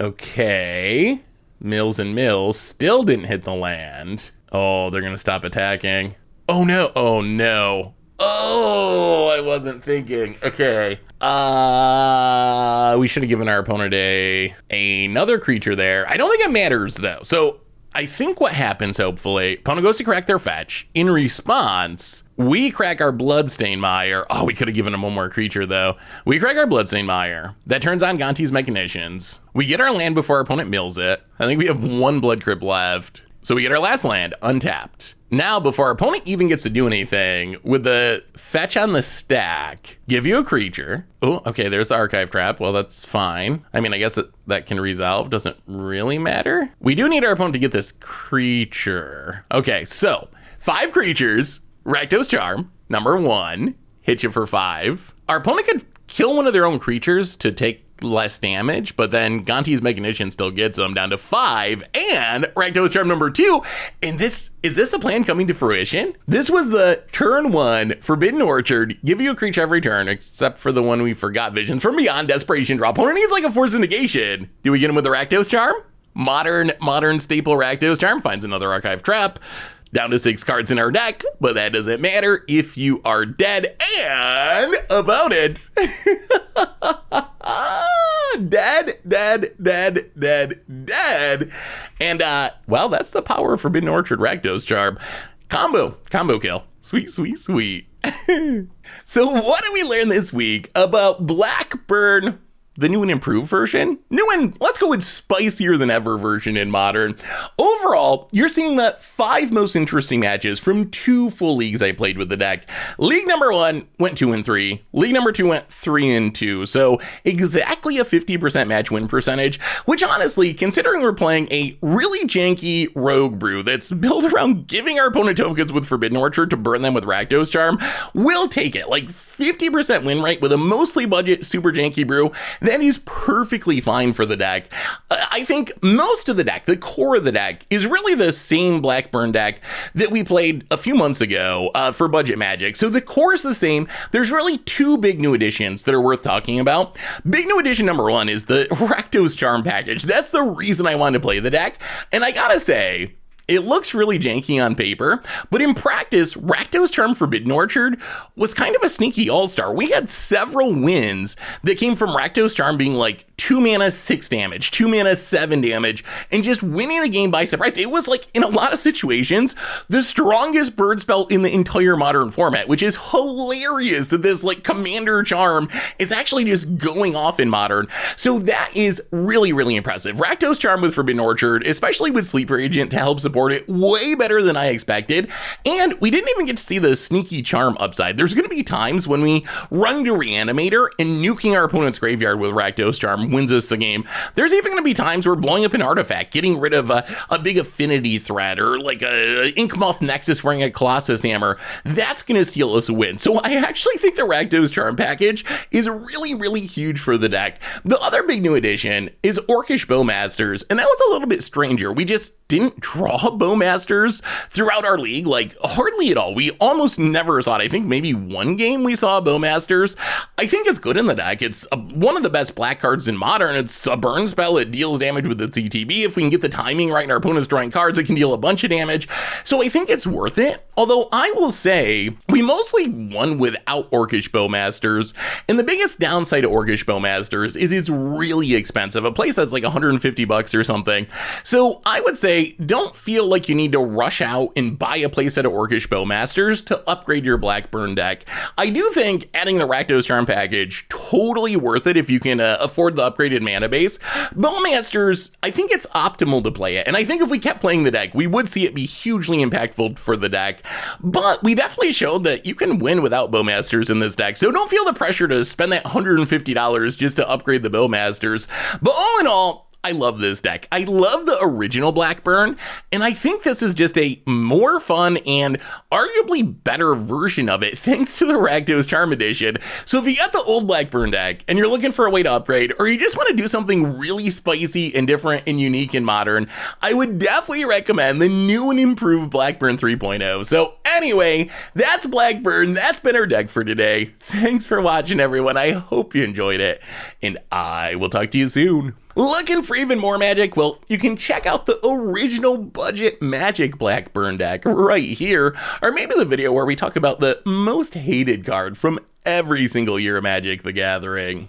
Okay. Mills. Still didn't hit the land. Oh, they're gonna stop attacking. Oh no. Oh, I wasn't thinking. Okay. We should have given our opponent another creature there. I don't think it matters though. So I think what happens, hopefully, opponent goes to crack their fetch. In response, we crack our Bloodstained Mire. Oh, we could have given them one more creature though. We crack our Bloodstained Mire. That turns on Gonti's machinations. We get our land before our opponent mills it. I think we have 1 Blood Crypt left. So we get our last land untapped. Now, before our opponent even gets to do anything, with the fetch on the stack, give you a creature. Oh, okay, there's the Archive Trap. Well, that's fine. I mean, I guess that can resolve. Doesn't really matter. We do need our opponent to get this creature. Okay, so 5 creatures. Rakdos Charm, number 1. Hit you for 5. Our opponent could kill one of their own creatures to take less damage, but then Gonti's Mechanician still gets them down to 5, and Rakdos Charm number 2. And is this a plan coming to fruition? This was the turn 1 Forbidden Orchard, give you a creature every turn, except for the one we forgot, Visions from Beyond, Desperation Draw. Opponent needs like a Force of Negation. Do we get him with the Rakdos Charm? Modern staple Rakdos Charm finds another Archive Trap. down to 6 cards in our deck, but that doesn't matter if you are dead and about it. Dead. And, well, that's the power of Forbidden Orchard Rakdos Charm. Combo kill. Sweet. So what did we learn this week about Blackburn, the new and improved version? New and, let's go with spicier than ever version in Modern. Overall, you're seeing the 5 most interesting matches from 2 full leagues I played with the deck. League number 1 went 2-3. League number 2 went 3-2. So exactly a 50% match win percentage, which honestly, considering we're playing a really janky rogue brew that's built around giving our opponent tokens with Forbidden Orchard to burn them with Rakdos Charm, we'll take it. Like 50% win rate with a mostly budget super janky brew, that is perfectly fine for the deck. I think most of the deck, the core of the deck, is really the same Blackburn deck that we played a few months ago for Budget Magic. So the core is the same. There's really 2 big new additions that are worth talking about. Big new addition number 1 is the Rakdos Charm package. That's the reason I wanted to play the deck. And I gotta say, it looks really janky on paper, but in practice, Rakdos Charm Forbidden Orchard was kind of a sneaky all-star. We had several wins that came from Rakdos Charm being like 2 mana 6 damage, 2 mana 7 damage, and just winning the game by surprise. It was like, in a lot of situations, the strongest bird spell in the entire Modern format, which is hilarious that this like Commander Charm is actually just going off in Modern. So that is really, really impressive. Rakdos Charm with Forbidden Orchard, especially with Sleeper Agent to help support it, way better than I expected. And we didn't even get to see the sneaky charm upside. There's going to be times when we run to Reanimator and nuking our opponent's graveyard with Rakdos Charm wins us the game. There's even going to be times where blowing up an artifact, getting rid of a big affinity threat, or like a Inkmoth Nexus wearing a Colossus Hammer, that's going to steal us a win. So I actually think the Rakdos Charm package is really, really huge for the deck. The other big new addition is Orcish Bowmasters, and that was a little bit stranger. We just didn't draw Bowmasters throughout our league, like hardly at all. We almost never saw it. I think maybe 1 game we saw Bowmasters. I think it's good in the deck. It's one of the best black cards in Modern. It's a burn spell. It deals damage with the CTB. If we can get the timing right and our opponent's drawing cards, it can deal a bunch of damage. So I think it's worth it. Although I will say we mostly won without Orcish Bowmasters. And the biggest downside to Orcish Bowmasters is it's really expensive. A place that's like $150 or something. So I would say don't feel like you need to rush out and buy a playset of Orcish Bowmasters to upgrade your Blackburn deck. I do think adding the Rakdos Charm package, totally worth it if you can afford the upgraded mana base. Bowmasters, I think it's optimal to play it. And I think if we kept playing the deck, we would see it be hugely impactful for the deck. But we definitely showed that you can win without Bowmasters in this deck. So don't feel the pressure to spend that $150 just to upgrade the Bowmasters. But all in all, I love this deck. I love the original Blackburn, and I think this is just a more fun and arguably better version of it thanks to the Rakdos Charm edition. So if you got the old Blackburn deck and you're looking for a way to upgrade, or you just want to do something really spicy and different and unique in Modern, I would definitely recommend the new and improved Blackburn 3.0. So anyway, that's Blackburn. That's been our deck for today. Thanks for watching, everyone. I hope you enjoyed it, and I will talk to you soon. Looking for even more magic? Well, you can check out the original Budget Magic Blackburn deck right here, or maybe the video where we talk about the most hated card from every single year of Magic the Gathering.